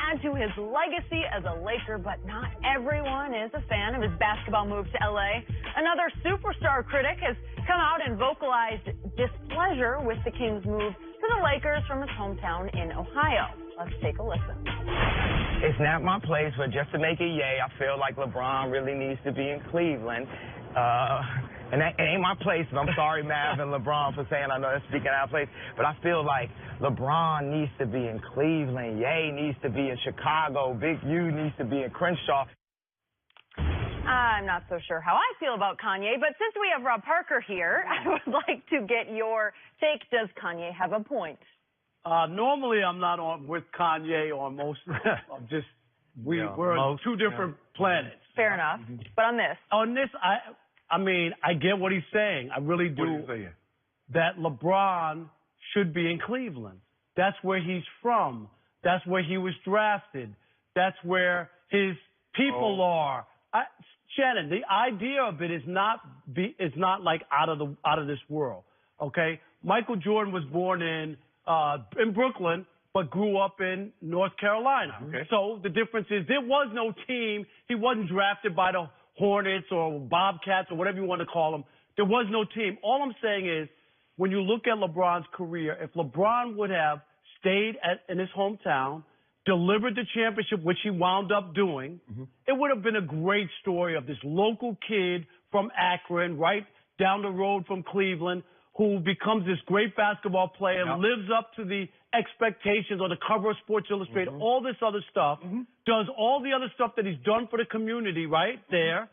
add to his legacy as a Laker, but not everyone is a fan of his basketball move to L.A. Another superstar critic has come out and vocalized displeasure with the Kings' move to the Lakers from his hometown in Ohio. Let's take a listen. It's not my place, but just to make it yay, I feel like LeBron really needs to be in Cleveland. And that ain't my place, and I'm sorry, Mav and LeBron, for saying I know that's speaking out of place, but I feel like LeBron needs to be in Cleveland, Ye needs to be in Chicago, Big U needs to be in Crenshaw. I'm not so sure how I feel about Kanye, but since we have Rob Parker here, I would like to get your take. Does Kanye have a point? Normally, I'm not on with Kanye on most. We're on two different planets. Fair enough. But on this, I mean, I get what he's saying. I really do. What are you saying? That LeBron should be in Cleveland. That's where he's from. That's where he was drafted. That's where his people are. Shannon, the idea of it is not like out of this world. Okay, Michael Jordan was born in Brooklyn, but grew up in North Carolina. Okay. So the difference is there was no team. He wasn't drafted by the Hornets or Bobcats or whatever you want to call them. There was no team. All I'm saying is, when you look at LeBron's career, if LeBron would have stayed in his hometown, delivered the championship, which he wound up doing, it would have been a great story of this local kid from Akron, right down the road from Cleveland, who becomes this great basketball player, lives up to the expectations on the cover of Sports Illustrated, all this other stuff, does all the other stuff that he's done for the community right there,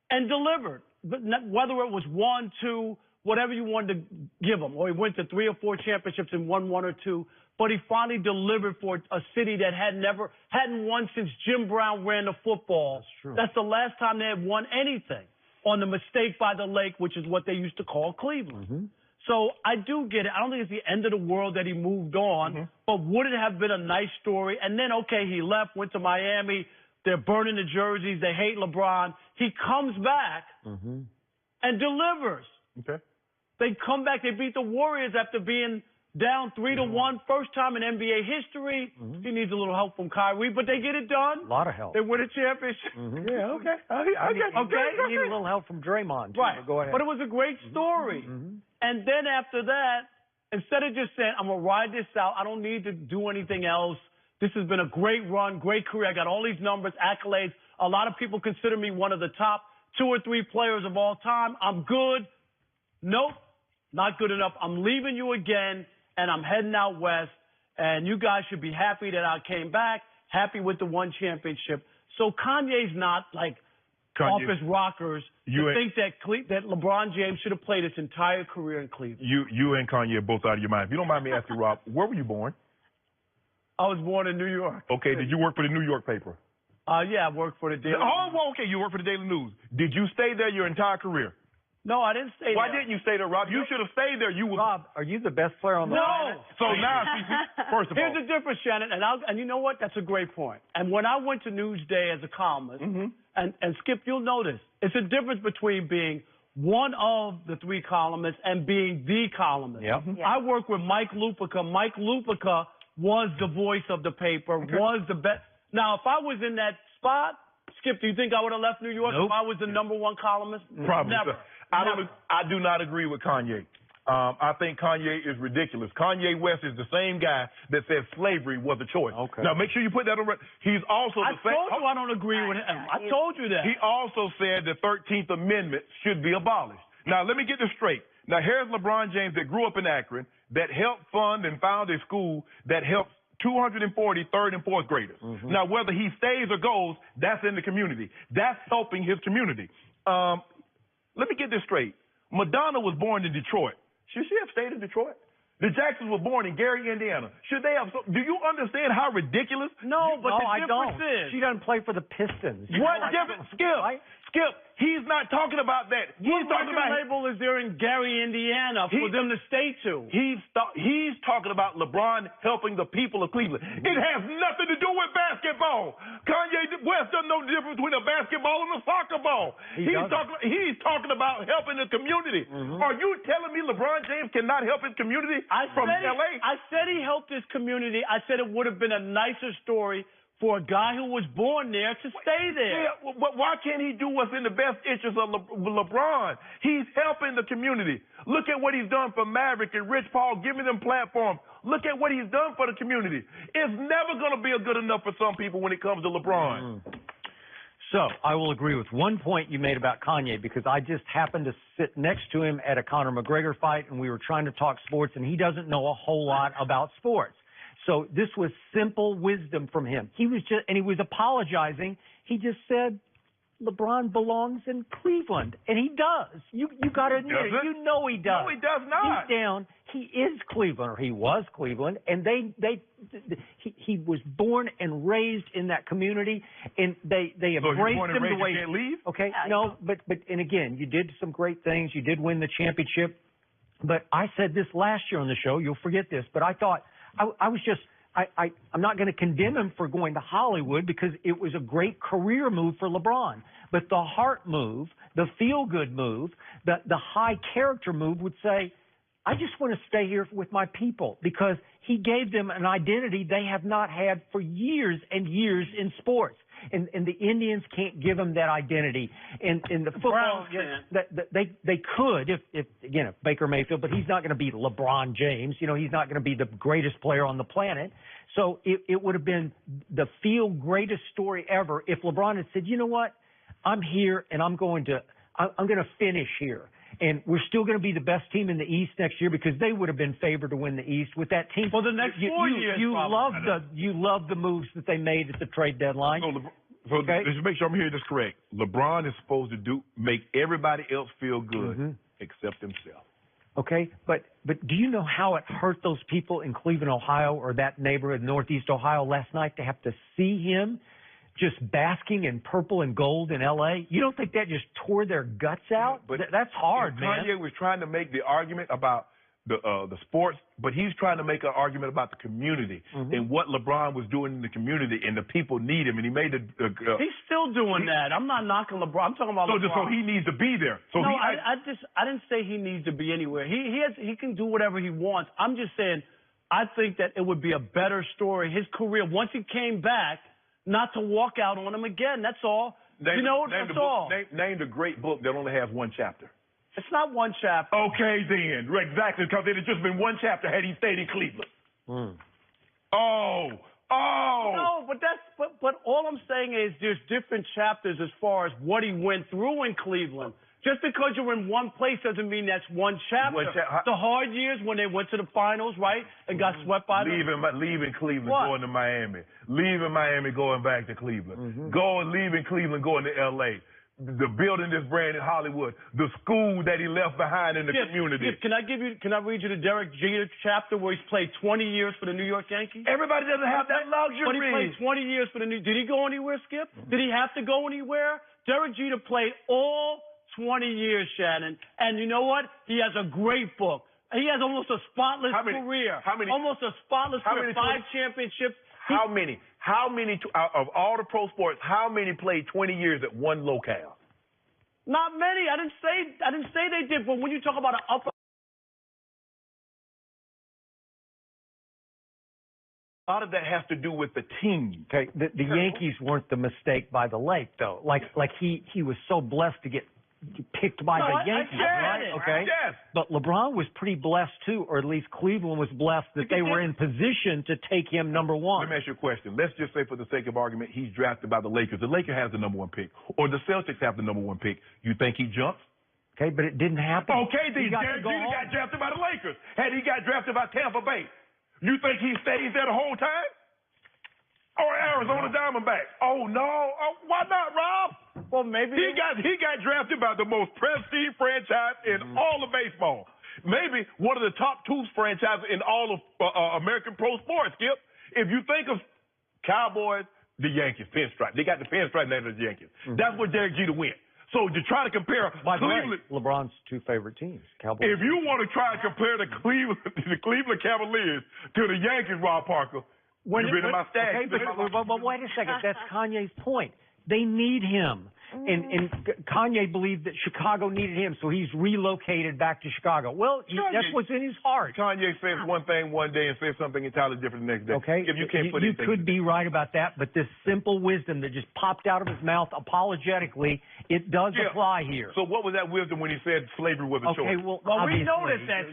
and delivered. But whether it was 1, 2, whatever you wanted to give him, or he went to 3 or 4 championships and won 1 or 2, but he finally delivered for a city that hadn't won since Jim Brown ran the football. That's true. That's the last time they had won anything on the mistake by the lake, which is what they used to call Cleveland. So I do get it. I don't think it's the end of the world that he moved on, but would it have been a nice story? And then, okay, he left, went to Miami. They're burning the jerseys. They hate LeBron. He comes back and delivers. Okay. They come back. They beat the Warriors after being down 3-1, first time in NBA history. He needs a little help from Kyrie, but they get it done. A lot of help. They win a championship. Yeah, okay. You need a little help from Draymond, too. Right. Go ahead. But it was a great story. And then after that, instead of just saying, I'm going to ride this out, I don't need to do anything else. This has been a great run, great career. I got all these numbers, accolades. A lot of people consider me one of the top 2 or 3 players of all time. I'm good. Nope, not good enough. I'm leaving you again, and I'm heading out west. And you guys should be happy that I came back, happy with the 1 championship. So Kanye's not like off his rockers to think that LeBron James should have played his entire career in Cleveland. You and Kanye are both out of your mind. If you don't mind me asking, Rob, where were you born? I was born in New York. Okay, did you work for the New York paper? Yeah, I worked for the Daily News. Oh, okay, you worked for the Daily News. Did you stay there your entire career? No, I didn't stay there. Why didn't you stay there, Rob? You should have stayed there. Rob, are you the best player on the planet? So now, first of all. Here's the difference, Shannon, and you know what? That's a great point. And when I went to Newsday as a columnist, and Skip, you'll notice, it's a difference between being one of the 3 columnists and being the columnist. I work with Mike Lupica. Mike Lupica was the voice of the paper, was the best. Now, if I was in that spot, Skip, do you think I would have left New York if I was the #1 columnist? Probably. Never. I do not agree with Kanye. I think Kanye is ridiculous. Kanye West is the same guy that said slavery was a choice. Okay. Now, make sure you put that on record. He's also I told you I don't agree with him. I told you that. He also said the 13th Amendment should be abolished. Now, let me get this straight. Now, here's LeBron James that grew up in Akron, that helped fund and found a school that helps 240 third and fourth graders. Now, whether he stays or goes, that's in the community. That's helping his community. Let me get this straight. Madonna was born in Detroit. Should she have stayed in Detroit? The Jacksons were born in Gary, Indiana. Should they have? Do you understand how ridiculous? No, but the difference is she doesn't play for the Pistons. What difference? Skip. He's not talking about that. He's talking about label is there in Gary, Indiana for them to stay to. He's talking about LeBron helping the people of Cleveland. It has nothing to do with basketball. Kanye West doesn't know the difference between a basketball and a soccer ball. He's talking about helping the community. Are you telling me LeBron James cannot help his community from LA? I said he helped his community. I said it would have been a nicer story for a guy who was born there to stay there. Yeah, but why can't he do what's in the best interest of LeBron? He's helping the community. Look at what he's done for Maverick and Rich Paul, giving them platforms. Look at what he's done for the community. It's never going to be good enough for some people when it comes to LeBron. So I will agree with one point you made about Kanye, because I just happened to sit next to him at a Conor McGregor fight, and we were trying to talk sports, and he doesn't know a whole lot about sports. So this was simple wisdom from him. He was apologizing. He just said, LeBron belongs in Cleveland, and he does. You got to admit it. You know he does. No, he does not. Deep down, he is Cleveland, or he was Cleveland, and he was born and raised in that community, and they embraced him the way. You can't leave? Okay, no, but and again, you did some great things. You did win the championship, but I said this last year on the show. You'll forget this, but I thought I'm not going to condemn him for going to Hollywood, because it was a great career move for LeBron. But the heart move, the feel-good move, the high character move would say, I just want to stay here with my people, because he gave them an identity they have not had for years and years in sports. And the Indians can't give him that identity. And the football, they could if Baker Mayfield, but he's not going to be LeBron James. You know, he's not going to be the greatest player on the planet. So it would have been the greatest story ever if LeBron had said, you know what, I'm here and I'm going to finish here. And we're still going to be the best team in the East next year, because they would have been favored to win the East with that team. For the next 4 years, you love the moves that they made at the trade deadline. So just make sure I'm hearing this correct. LeBron is supposed to make everybody else feel good except himself. Okay, but do you know how it hurt those people in Cleveland, Ohio, or that neighborhood, Northeast Ohio, last night, to have to see him just basking in purple and gold in L.A.? You don't think that just tore their guts out? But that's hard, man. Kanye was trying to make the argument about the sports, but he's trying to make an argument about the community and what LeBron was doing in the community, and the people need him, and he made he's still doing that. I'm not knocking LeBron. I'm talking about LeBron. So he needs to be there. So no, I didn't say he needs to be anywhere. He can do whatever he wants. I'm just saying, I think that it would be a better story, his career, once he came back, not to walk out on him again. That's all. That's all. Name the great book that only has one chapter. It's not one chapter. Okay, then. Exactly, because it had just been one chapter had he stayed in Cleveland. No, but all I'm saying is there's different chapters as far as what he went through in Cleveland. Just because you're in one place doesn't mean that's one chapter. The hard years when they went to the finals, right, and got swept by them. Leaving Cleveland, going to Miami. Leaving Miami, going back to Cleveland. Leaving Cleveland, going to L.A. The building this brand in Hollywood. The school that he left behind in the community. Can I read you the Derek Jeter chapter where he's played 20 years for the New York Yankees? Everybody doesn't have that luxury. But he played 20 years for the New. Did he go anywhere, Skip? Did he have to go anywhere? Derek Jeter played all 20 years, Shannon. And you know what? He has a great book. He has almost a spotless career. Almost a spotless career. 5 championships. How many of all the pro sports, how many played 20 years at one locale? Not many. I didn't say they did, but when you talk about an upper, a lot of that has to do with the team. Okay, the Yankees weren't the mistake by the lake, though. Like he was so blessed to get picked by the Yankees, right? Okay. Yes. But LeBron was pretty blessed too, or at least Cleveland was blessed that they were in position to take him number one. Let me ask you a question. Let's just say, for the sake of argument, he's drafted by the Lakers. The Lakers has the number 1 pick, or the Celtics have the number 1 pick. You think he jumps? Okay, but it didn't happen. Okay, then Derek Jeter got drafted by the Lakers. Had he got drafted by Tampa Bay, you think he stays there the whole time? Or Arizona Diamondbacks? Oh no! Why not, Rob? Well, maybe he got drafted by the most prestige franchise in all of baseball. Maybe one of the top 2 franchises in all of American pro sports, Skip. If you think of Cowboys, the Yankees, pinstripe. They got the pinstripe name of the Yankees. That's where Derek Jeter went. So to try to compare Cleveland, LeBron's 2 favorite teams, Cowboys. If you want to try to compare the Cleveland Cavaliers to the Yankees, Rob Parker, you've been in my stack. Okay, but wait a second. That's Kanye's point. They need him. And Kanye believed that Chicago needed him, so he's relocated back to Chicago. Well, that's what's in his heart. Kanye says one thing one day and says something entirely different the next day. Okay, If you can't put you could be right about that, but this simple wisdom that just popped out of his mouth apologetically, it does apply here. So what was that wisdom when he said slavery was a choice? Okay, well we noticed that.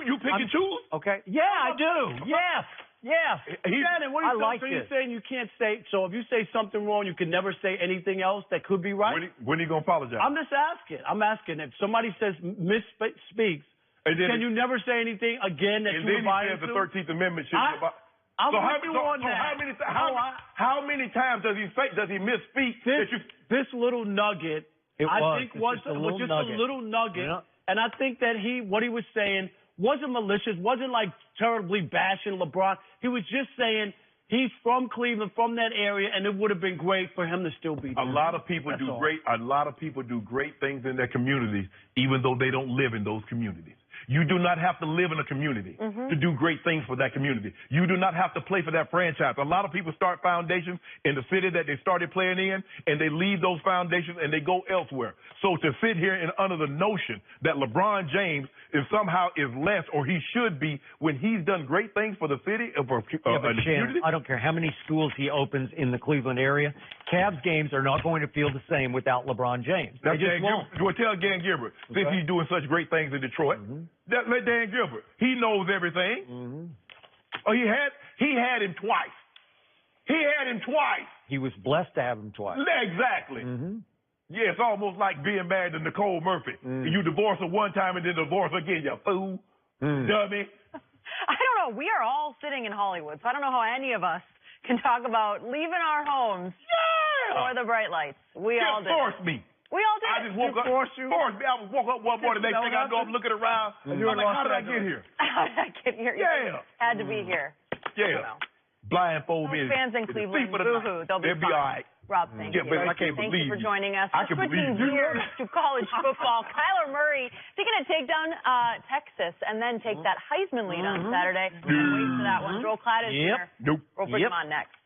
You pick and choose? Okay, yeah, I do. Yes. Shannon, what are you like so you're saying you can't say, so if you say something wrong, you can never say anything else that could be right? When are you going to apologize? I'm just asking. I'm asking if somebody says misspeaks, can you never say anything again that you were violating? And then he says the 13th Amendment should be about... I'm with you on that. How many times does he misspeak? This little nugget, I think was just a little nugget. Yeah. And I think that what he was saying wasn't malicious, wasn't like terribly bashing LeBron. He was just saying he's from Cleveland, from that area, and it would have been great for him to still be there. A lot of people do great things in their communities, even though they don't live in those communities. You do not have to live in a community to do great things for that community. You do not have to play for that franchise. A lot of people start foundations in the city that they started playing in, and they leave those foundations and they go elsewhere. So to sit here and under the notion that LeBron James somehow is less, or he should be, when he's done great things for the city, for the community. I don't care how many schools he opens in the Cleveland area. Cavs games are not going to feel the same without LeBron James. They just won't. Well, tell Dan Gilbert, since he's doing such great things in Detroit, let Dan Gilbert. He knows everything. Oh, he had him twice. He was blessed to have him twice. Exactly. Yeah, it's almost like being married to Nicole Murphy. You divorce her one time and then divorce again, you fool. Dummy. I don't know. We are all sitting in Hollywood, so I don't know how any of us can talk about leaving our homes or the bright lights. We all did. Force me. We all did. I just woke up. Force me. I woke up one morning, next thing I go, I'm looking around. I'm like, how did I get here? How did I get here? Yeah. Had to be here. Yeah. Blindfold me. Fans in Cleveland, boo-hoo. They'll be all right. Rob, thank you. But I can't Thank believe you for joining us. I can Switching believe gears to college football, Kyler Murray, is he going to take down Texas and then take that Heisman lead on Saturday? Can't wait for that one. Joel Klatt is here. Nope. We'll put him on next.